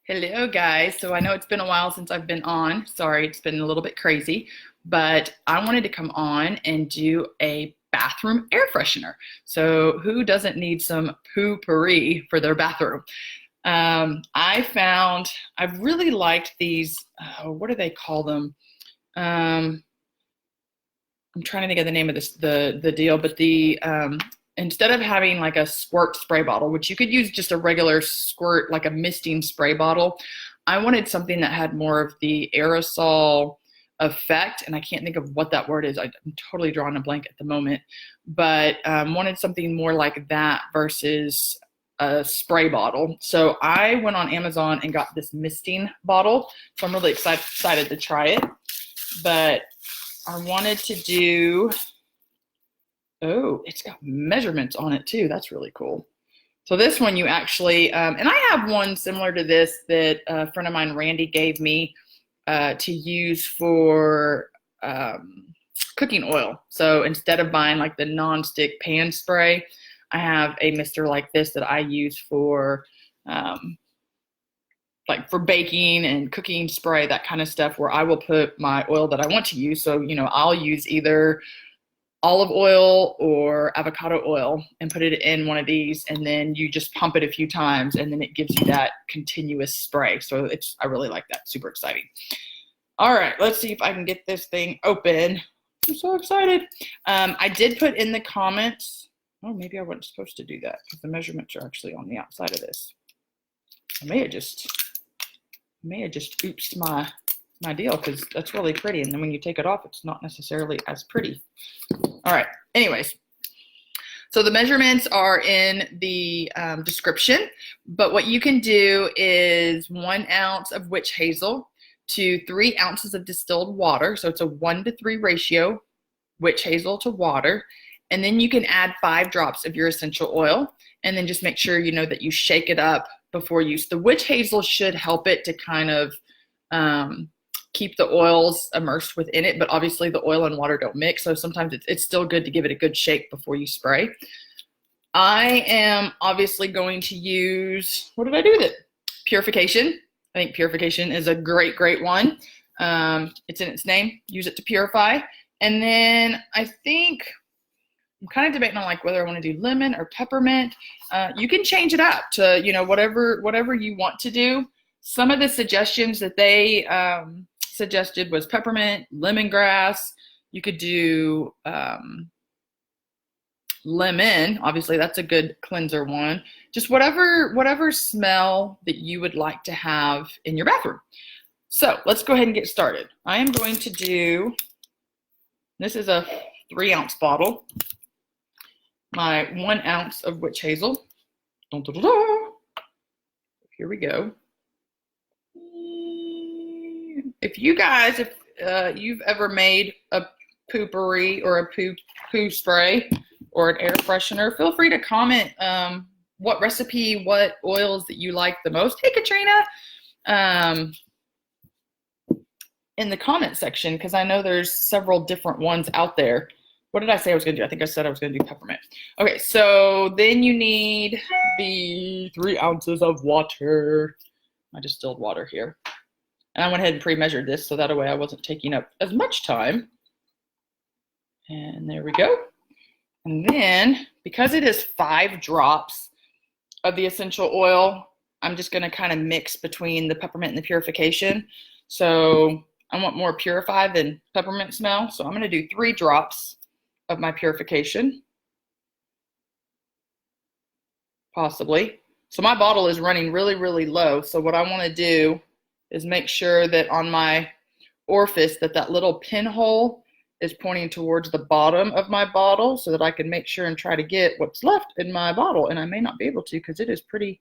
Hello, guys. So I know it's been a while since I've been on. Sorry, it's been a little bit crazy, but I wanted to come on and do a bathroom air freshener. So who doesn't need some Poo Pourri for their bathroom? I've really liked these. What do they call them? Um, I'm trying to think of the name of the deal, but the instead of having like a squirt spray bottle, which you could use just a regular squirt, like a misting spray bottle, I wanted something that had more of the aerosol effect, and I can't think of what that word is. I'm totally drawing a blank at the moment, but wanted something more like that versus a spray bottle. So I went on Amazon and got this misting bottle. So I'm really excited to try it. But I wanted to do, oh, it's got measurements on it too. That's really cool. So this one you actually, and I have one similar to this that a friend of mine, Randy, gave me to use for cooking oil. So instead of buying like the non-stick pan spray, I have a mister like this that I use for like for baking and cooking spray, that kind of stuff, where I will put my oil that I want to use. So, I'll use either olive oil or avocado oil and put it in one of these, and then you just pump it a few times and then it gives you that continuous spray. So I really like that. Super exciting. All right, let's see if I can get this thing open. I'm so excited. I did put in the comments, oh, maybe I wasn't supposed to do that because the measurements are actually on the outside of this. I may have just oopsed my deal, because that's really pretty, and then when you take it off, it's not necessarily as pretty. All right, anyways, so the measurements are in the description, but what you can do is 1 ounce of witch hazel to 3 ounces of distilled water. So it's a 1-to-3 ratio, witch hazel to water. And then you can add 5 drops of your essential oil, and then just make sure that you shake it up before use. The witch hazel should help it to kind of keep the oils immersed within it, but obviously the oil and water don't mix, so sometimes it's still good to give it a good shake before you spray. I am obviously going to use, what did I do with it? Purification. I think purification is a great one. It's in its name. Use it to purify. And then I think I'm kind of debating on like whether I want to do lemon or peppermint. You can change it up to whatever you want to do. Some of the suggestions that they suggested was peppermint, lemongrass. You could do lemon. Obviously, that's a good cleanser one. Just whatever smell that you would like to have in your bathroom. So let's go ahead and get started. I am going to do, this is a 3-ounce bottle. My 1 ounce of witch hazel. Dun, dun, dun, dun. Here we go. If you've ever made a Poo Pourri or a poo spray or an air freshener, feel free to comment what recipe, what oils that you like the most. Hey, Katrina, in the comment section, because I know there's several different ones out there. What did I say I was going to do? I think I said I was going to do peppermint. Okay, so then you need the 3 ounces of water. My distilled water here. And I went ahead and pre-measured this, so that way I wasn't taking up as much time. And there we go. And then, because it is 5 drops of the essential oil, I'm just going to kind of mix between the peppermint and the purification. So I want more purified than peppermint smell. So I'm going to do 3 drops of my purification. Possibly. So my bottle is running really low. So what I want to do is make sure that on my orifice that little pinhole is pointing towards the bottom of my bottle, so that I can make sure and try to get what's left in my bottle. And I may not be able to, because it is pretty.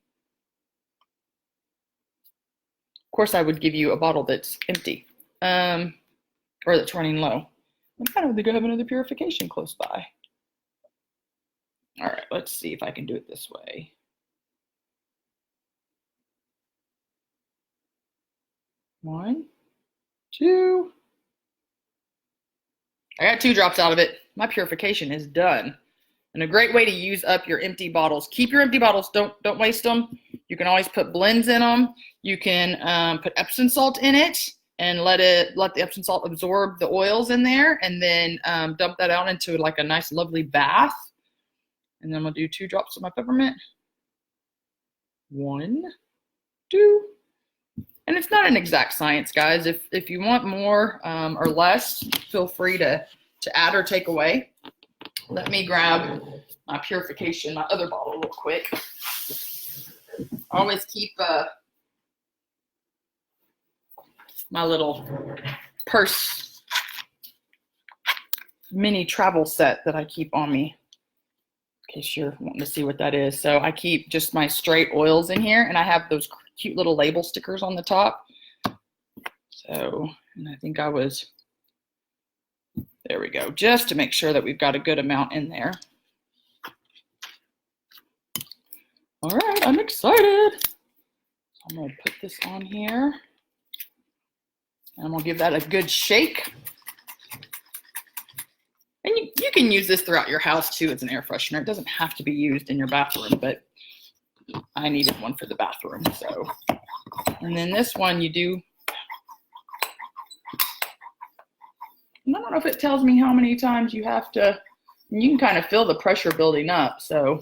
Of course, I would give you a bottle that's empty, or that's running low. I'm kind of going to have another purification close by. All right, let's see if I can do it this way. One, 2. I got 2 drops out of it. My purification is done. And a great way to use up your empty bottles. Keep your empty bottles. Don't waste them. You can always put blends in them. You can put Epsom salt in it and let the Epsom salt absorb the oils in there, and then dump that out into like a nice lovely bath. And then I'm gonna do 2 drops of my peppermint. 1, 2. And it's not an exact science, guys. If you want more or less, feel free to add or take away. Let me grab my purification, my other bottle real quick. I always keep my little purse mini travel set that I keep on me, in case you're wanting to see what that is. So I keep just my straight oils in here, and I have those cute little label stickers on the top. So, and I think there we go, just to make sure that we've got a good amount in there. All right, I'm excited. I'm gonna put this on here, and I'm gonna give that a good shake. And you can use this throughout your house too as an air freshener. It doesn't have to be used in your bathroom, but I needed one for the bathroom, so. And then this one you do, I don't know if it tells me how many times you have to, you can kind of feel the pressure building up. So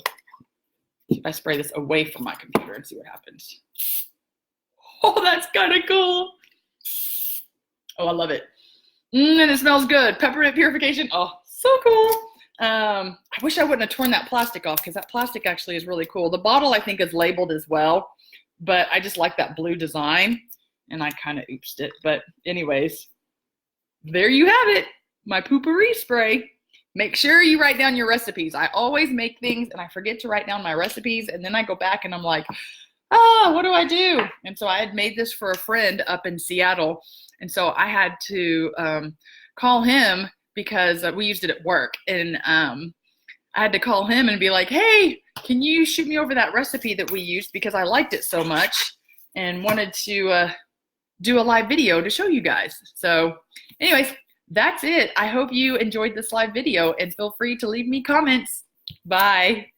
if I spray this away from my computer and see what happens. Oh, that's kind of cool. Oh, I love it. And it smells good. Peppermint purification. Oh, so cool. I wish I wouldn't have torn that plastic off, because that plastic actually is really cool. The bottle I think is labeled as well, but I just like that blue design, and I kind of oopsed it. But anyways, there you have it, my Poo Pourri spray. Make sure you write down your recipes. I always make things and I forget to write down my recipes, and then I go back and I'm like, what do I do? And so I had made this for a friend up in Seattle, and so I had to call him because we used it at work, and I had to call him and be like, hey, can you shoot me over that recipe that we used, because I liked it so much and wanted to do a live video to show you guys. So anyways, that's it. I hope you enjoyed this live video, and feel free to leave me comments. Bye.